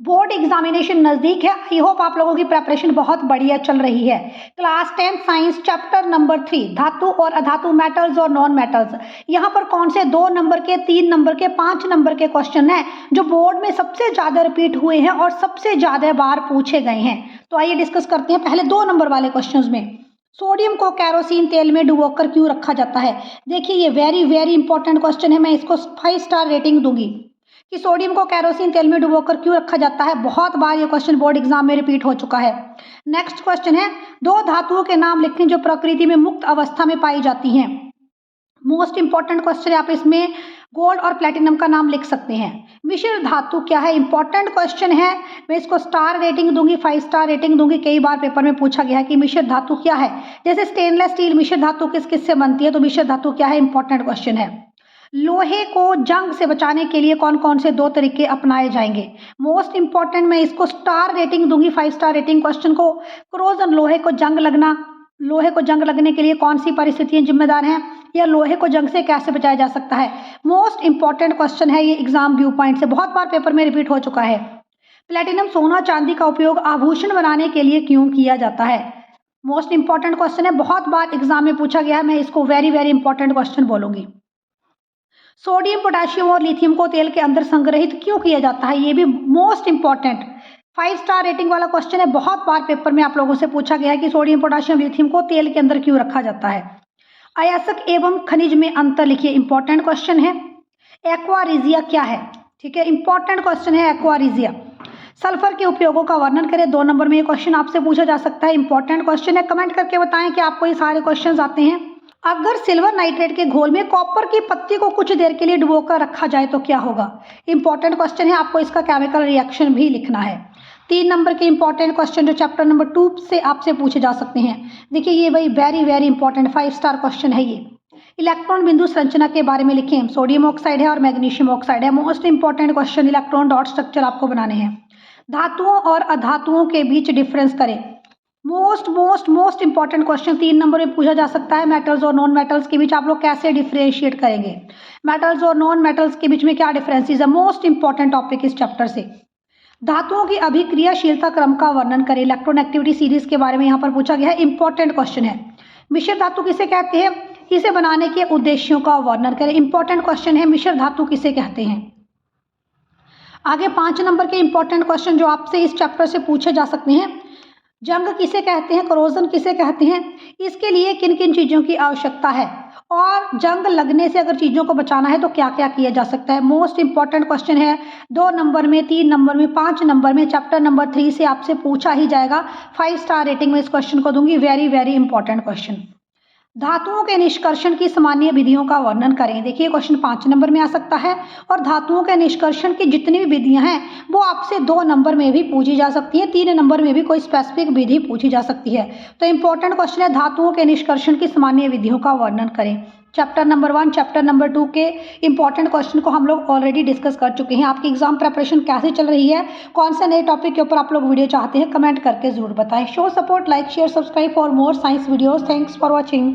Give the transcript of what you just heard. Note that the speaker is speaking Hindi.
बोर्ड एग्जामिनेशन नज़दीक है। आई होप आप लोगों की प्रेपरेशन बहुत बढ़िया चल रही है। क्लास 10 साइंस चैप्टर नंबर 3 धातु और अधातु, मेटल्स और नॉन मेटल्स। यहाँ पर कौन से 2 नंबर के, 3 नंबर के, 5 नंबर के क्वेश्चन हैं जो बोर्ड में सबसे ज़्यादा रिपीट हुए हैं और सबसे ज़्यादा बार पूछे गए हैं। तो आइए डिस्कस करते हैं पहले 2 नंबर वाले क्वेश्चन में। सोडियम को कैरोसिन तेल में डुबोकर क्यों रखा जाता है? देखिए ये वेरी वेरी इंपॉर्टेंट क्वेश्चन है। मैं इसको 5 स्टार रेटिंग दूंगी कि सोडियम को कैरोसिन तेल में डुबोकर क्यों रखा जाता है। बहुत बार ये क्वेश्चन बोर्ड एग्जाम में रिपीट हो चुका है। नेक्स्ट क्वेश्चन है, 2 धातुओं के नाम लिखें जो प्रकृति में मुक्त अवस्था में पाई जाती हैं। मोस्ट इंपॉर्टेंट क्वेश्चन है। आप इसमें गोल्ड और प्लेटिनम का नाम लिख सकते हैं। मिश्र धातु क्या है? इंपॉर्टेंट क्वेश्चन है। मैं इसको स्टार रेटिंग दूंगी, 5 स्टार रेटिंग दूंगी। कई बार पेपर में पूछा गया है कि मिश्र धातु क्या है। जैसे स्टेनलेस स्टील मिश्र धातु किस किस से बनती है, तो मिश्र धातु क्या है, इंपॉर्टेंट क्वेश्चन है। लोहे को जंग से बचाने के लिए कौन कौन से 2 तरीके अपनाए जाएंगे? मोस्ट इंपॉर्टेंट, मैं इसको स्टार रेटिंग दूंगी, 5 स्टार रेटिंग क्वेश्चन को। क्रोजन, लोहे को जंग लगना, लोहे को जंग लगने के लिए कौन सी परिस्थितियां जिम्मेदार हैं, या लोहे को जंग से कैसे बचाया जा सकता है। मोस्ट इंपॉर्टेंट क्वेश्चन है ये एग्जाम व्यू पॉइंट से, बहुत बार पेपर में रिपीट हो चुका है। प्लेटिनम, सोना चांदी का उपयोग आभूषण बनाने के लिए क्यों किया जाता है? मोस्ट इंपॉर्टेंट क्वेश्चन है, बहुत बार एग्जाम में पूछा गया है। मैं इसको वेरी वेरी इंपॉर्टेंट क्वेश्चन बोलूंगी। सोडियम, पोटेशियम और लिथियम को तेल के अंदर संग्रहित क्यों किया जाता है? ये भी मोस्ट इंपॉर्टेंट 5 स्टार रेटिंग वाला क्वेश्चन है। बहुत बार पेपर में आप लोगों से पूछा गया है कि सोडियम, पोटेशियम, लिथियम को तेल के अंदर क्यों रखा जाता है। अयस्क एवं खनिज में अंतर लिखिए, इंपॉर्टेंट क्वेश्चन है। एक्वारिजिया क्या है? ठीक है, इंपॉर्टेंट क्वेश्चन है एक्वारिजिया। सल्फर के उपयोगों का वर्णन करें, 2 नंबर में ये क्वेश्चन आपसे पूछा जा सकता है। इंपॉर्टेंट क्वेश्चन है। कमेंट करके बताएं कि आपको ये सारे क्वेश्चन आते हैं। अगर सिल्वर नाइट्रेट के घोल में कॉपर की पत्ती को कुछ देर के लिए डुबोकर रखा जाए तो क्या होगा? इंपॉर्टेंट क्वेश्चन है। आपको इसका केमिकल रिएक्शन भी लिखना है। 3 नंबर के इंपॉर्टेंट क्वेश्चन जो चैप्टर नंबर 2 से आपसे पूछे जा सकते हैं। देखिए ये भाई very very important 5 star question है ये। इलेक्ट्रॉन बिंदु संरचना के बारे में लिखें। सोडियम ऑक्साइड है और मैग्नीशियम ऑक्साइड है। Most important question, electron dot structure आपको बनाने हैं। धातुओं और अधातुओं के बीच डिफरेंस करें। मोस्ट इंपॉर्टेंट क्वेश्चन 3 नंबर में पूछा जा सकता है। मेटल्स और नॉन मेटल्स के बीच आप लोग कैसे डिफरेंशिएट करेंगे? मेटल्स और नॉन मेटल्स के बीच में क्या डिफरेंसेस है? मोस्ट इंपॉर्टेंट टॉपिक इस चैप्टर से। धातुओं की अभिक्रियाशीलता क्रम का वर्णन करें। इलेक्ट्रॉन एक्टिविटी सीरीज के बारे में यहाँ पर पूछा गया है। इंपॉर्टेंट क्वेश्चन है। मिश्र धातु किसे कहते हैं? इसे बनाने के उद्देश्यों का वर्णन करें। इंपॉर्टेंट क्वेश्चन है। मिश्र धातु किसे कहते हैं? आगे 5 नंबर के इंपॉर्टेंट क्वेश्चन जो आपसे इस चैप्टर से पूछे जा सकते हैं। जंग किसे कहते हैं? करोजन किसे कहते हैं? इसके लिए किन किन चीज़ों की आवश्यकता है, और जंग लगने से अगर चीज़ों को बचाना है तो क्या क्या किया जा सकता है। मोस्ट इंपॉर्टेंट क्वेश्चन है। 2 नंबर में, 3 नंबर में, 5 नंबर में, चैप्टर नंबर 3 से आपसे पूछा ही जाएगा। 5 स्टार रेटिंग में इस क्वेश्चन को दूंगी। Very very important question. धातुओं के निष्कर्षण की सामान्य विधियों का वर्णन करें। देखिए क्वेश्चन 5 नंबर में आ सकता है, और धातुओं के निष्कर्षण की जितनी भी विधियां हैं वो आपसे 2 नंबर में भी पूछी जा सकती है। 3 नंबर में भी कोई स्पेसिफिक विधि पूछी जा सकती है। तो इंपॉर्टेंट क्वेश्चन है, धातुओं के निष्कर्षण की सामान्य विधियों का वर्णन करें। चैप्टर नंबर 1, चैप्टर नंबर 2 के इंपॉर्टेंट क्वेश्चन को हम लोग ऑलरेडी डिस्कस कर चुके हैं। आपकी एग्जाम प्रिपरेशन कैसे चल रही है, कौन से नए टॉपिक के ऊपर आप लोग वीडियो चाहते हैं, कमेंट करके जरूर बताएं। Show support, like, share, subscribe for more science videos. Thanks for watching.